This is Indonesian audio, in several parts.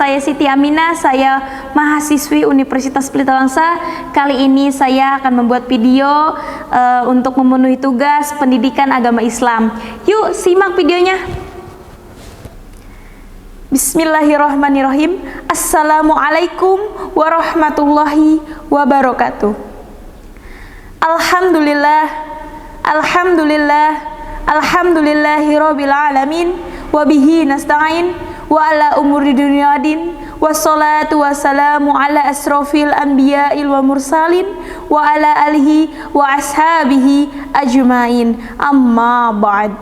saya Siti Aminah, saya mahasiswi Universitas Pelita Bangsa. Kali ini saya akan membuat video untuk memenuhi tugas pendidikan agama Islam. Yuk simak videonya. Bismillahirrahmanirrahim. Assalamualaikum warahmatullahi wabarakatuh. Alhamdulillahirabbil alamin wa bihi nasta'in wa ala umuri dunya din wassalatu wassalamu ala asrofil anbiya'il wa mursalin wa ala alihi wa ashabihi ajmain, amma ba'd.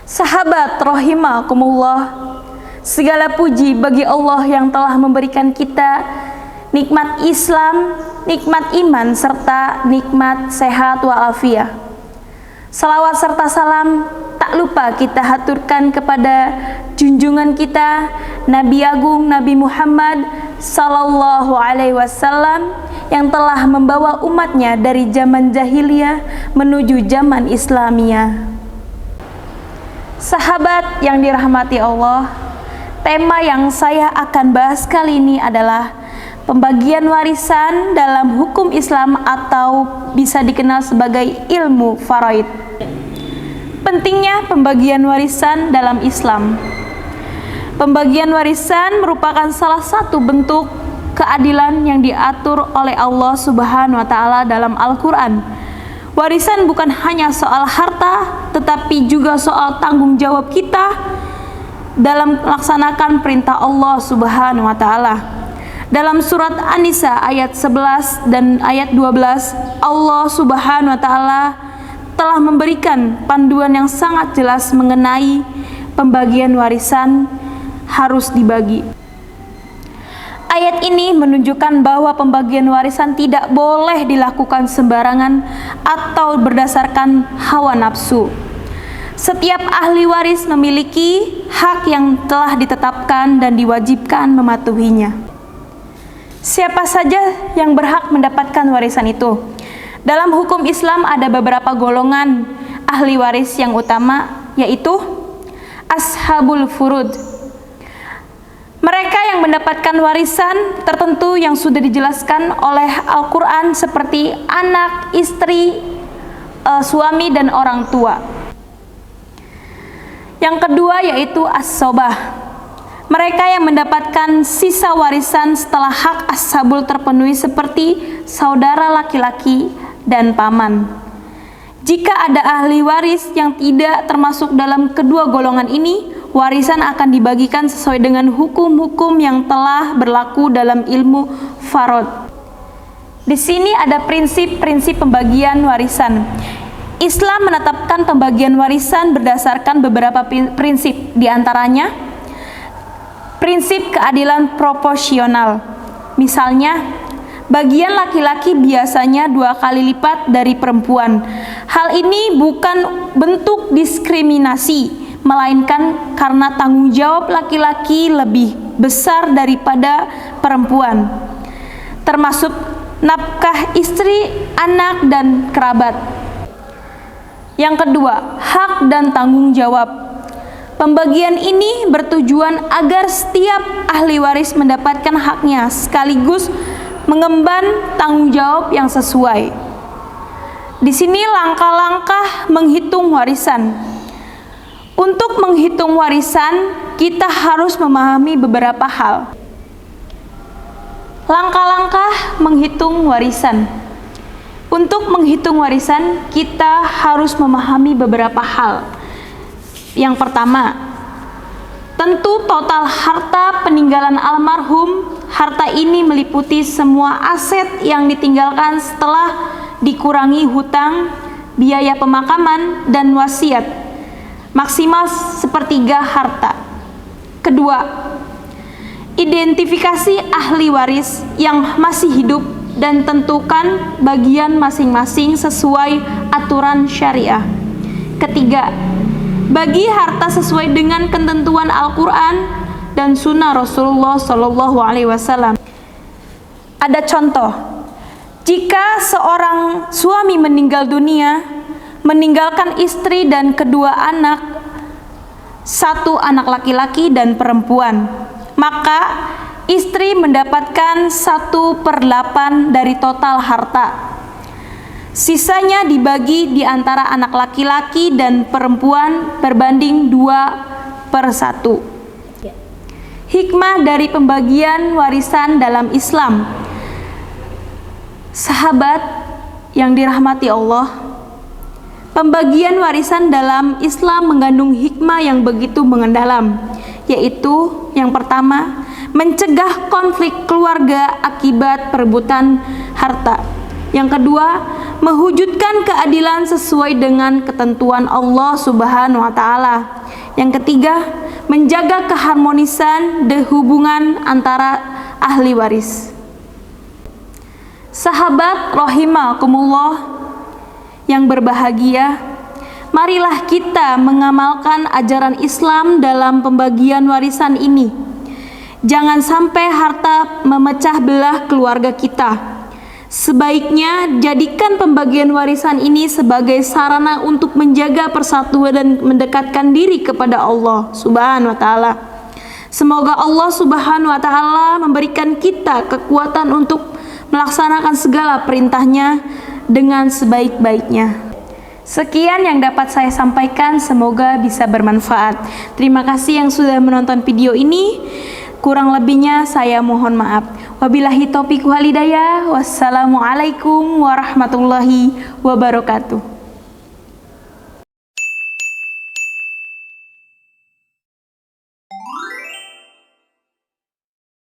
Sahabat rahimakumullah, segala puji bagi Allah yang telah memberikan kita nikmat Islam, nikmat iman, serta nikmat sehat walafiat. Salawat serta salam tak lupa kita haturkan kepada junjungan kita Nabi Agung Nabi Muhammad Sallallahu Alaihi Wasallam yang telah membawa umatnya dari zaman jahiliyah menuju zaman Islamiyah. Sahabat yang dirahmati Allah, tema yang saya akan bahas kali ini adalah pembagian warisan dalam hukum Islam atau bisa dikenal sebagai ilmu faraid. Pentingnya pembagian warisan dalam Islam. Pembagian warisan merupakan salah satu bentuk keadilan yang diatur oleh Allah Subhanahu wa taala dalam Al-Qur'an. Warisan bukan hanya soal harta, tetapi juga soal tanggung jawab kita dalam melaksanakan perintah Allah Subhanahu wa taala. Dalam surat An-Nisa ayat 11 dan ayat 12, Allah Subhanahu wa taala telah memberikan panduan yang sangat jelas mengenai pembagian warisan harus dibagi. Ayat ini menunjukkan bahwa pembagian warisan tidak boleh dilakukan sembarangan atau berdasarkan hawa nafsu. Setiap ahli waris memiliki hak yang telah ditetapkan dan diwajibkan mematuhinya. Siapa saja yang berhak mendapatkan warisan itu? Dalam hukum Islam ada beberapa golongan ahli waris yang utama, yaitu ashabul furud. Mereka yang mendapatkan warisan tertentu yang sudah dijelaskan oleh Al-Quran seperti anak, istri, suami, dan orang tua. Yang kedua yaitu as-sobah. Mereka yang mendapatkan sisa warisan setelah hak ashabul terpenuhi seperti saudara laki-laki dan paman. Jika ada ahli waris yang tidak termasuk dalam kedua golongan ini, warisan akan dibagikan sesuai dengan hukum-hukum yang telah berlaku dalam ilmu faraid. Di sini ada prinsip-prinsip pembagian warisan. Islam menetapkan pembagian warisan berdasarkan beberapa prinsip, di antaranya prinsip keadilan proporsional. Misalnya, bagian laki-laki biasanya 2 kali lipat dari perempuan. Hal ini bukan bentuk diskriminasi, melainkan karena tanggung jawab laki-laki lebih besar daripada perempuan, termasuk nafkah istri, anak, dan kerabat. Yang kedua, hak dan tanggung jawab. Pembagian ini bertujuan agar setiap ahli waris mendapatkan haknya sekaligus mengemban tanggung jawab yang sesuai. Di sini langkah-langkah menghitung warisan. Untuk menghitung warisan, kita harus memahami beberapa hal. Langkah-langkah menghitung warisan. Untuk menghitung warisan, kita harus memahami beberapa hal. Yang pertama, tentu total harta peninggalan almarhum. Harta ini meliputi semua aset yang ditinggalkan setelah dikurangi hutang, biaya pemakaman, dan wasiat, maksimal sepertiga harta. Kedua, identifikasi ahli waris yang masih hidup dan tentukan bagian masing-masing sesuai aturan syariah. Ketiga, bagi harta sesuai dengan ketentuan Al-Quran dan sunnah Rasulullah Shallallahu Alaihi Wasallam. Ada contoh, jika seorang suami meninggal dunia, meninggalkan istri dan kedua anak, 1 anak laki-laki dan perempuan. maka istri mendapatkan 1/8 dari total harta. Sisanya dibagi di antara anak laki-laki dan perempuan berbanding 2/1. Hikmah dari pembagian warisan dalam Islam. Sahabat yang dirahmati Allah, pembagian warisan dalam Islam mengandung hikmah yang begitu mendalam, yaitu yang pertama, mencegah konflik keluarga akibat perebutan harta. Yang kedua, mewujudkan keadilan sesuai dengan ketentuan Allah Subhanahu wa taala. Yang ketiga, menjaga keharmonisan dan hubungan antara ahli waris. Sahabat rahimakumullah yang berbahagia, marilah kita mengamalkan ajaran Islam dalam pembagian warisan ini. Jangan sampai harta memecah belah keluarga kita. Sebaiknya jadikan pembagian warisan ini sebagai sarana untuk menjaga persatuan dan mendekatkan diri kepada Allah Subhanahu wa taala. Semoga Allah Subhanahu wa taala memberikan kita kekuatan untuk melaksanakan segala perintahnya dengan sebaik-baiknya. Sekian yang dapat saya sampaikan, semoga bisa bermanfaat. Terima kasih yang sudah menonton video ini. Kurang lebihnya saya mohon maaf. Wabillahi taufiq wal hidayah. Wassalamualaikum warahmatullahi wabarakatuh.